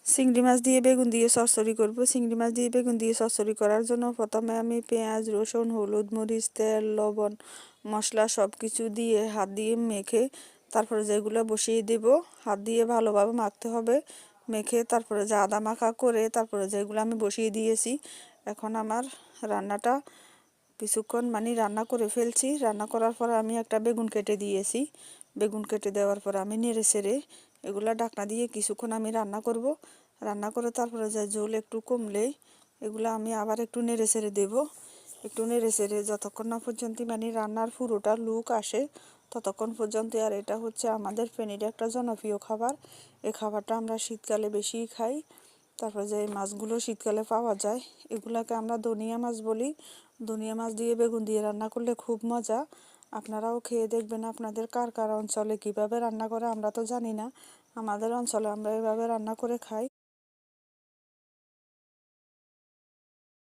চিংড়ি মাছ দিয়ে বেগুন দিয়ে চচ্চড়ি করব। চিংড়ি মাছ দিয়ে বেগুন দিয়ে চচ্চড়ি করার জন্য প্রথমে আমি পেঁয়াজ, রসুন, হলুদ, মরিচ, তেল, লবণ, মশলা সব কিছু দিয়ে হাত দিয়ে মেখে তারপরে যেগুলো বসিয়ে দেব। হাত দিয়ে ভালোভাবে মাখতে হবে। মেখে তারপরে যে আদা মাখা করে তারপরে যেগুলো আমি বসিয়ে দিয়েছি। এখন আমার রান্নাটা কিছুক্ষণ রান্না করে ফেলছি। রান্না করার পর আমি একটা বেগুন কেটে দিয়েছি। বেগুন কেটে দেওয়ার পর আমি নেড়ে ছেড়ে এগুলা ঢাকনা দিয়ে কিছুক্ষণ আমি রান্না করব। রান্না করে তারপরে যে ঝোল একটু কমলে এগুলো আমি আবার একটু নেড়ে ছেড়ে দেবো। একটু নেড়ে ছেড়ে যতক্ষণ না পর্যন্ত রান্নার পুরোটা লুক আসে ততক্ষণ পর্যন্ত। আর এটা হচ্ছে আমাদের ফেনীর একটা জনপ্রিয় খাবার। এই খাবারটা আমরা শীতকালে বেশি খাই। তারপরে যে মাছগুলো শীতকালে পাওয়া যায় এগুলাকে আমরা দনিয়া মাছ বলি। দনিয়া মাছ দিয়ে বেগুন দিয়ে রান্না করলে খুব মজা। আপনারাও খেয়ে দেখবেন আপনাদের কার কার অঞ্চলে কিভাবে রান্না করে। আমরা তো জানি না, আমাদের অঞ্চলে আমরা এভাবে রান্না করে খাই।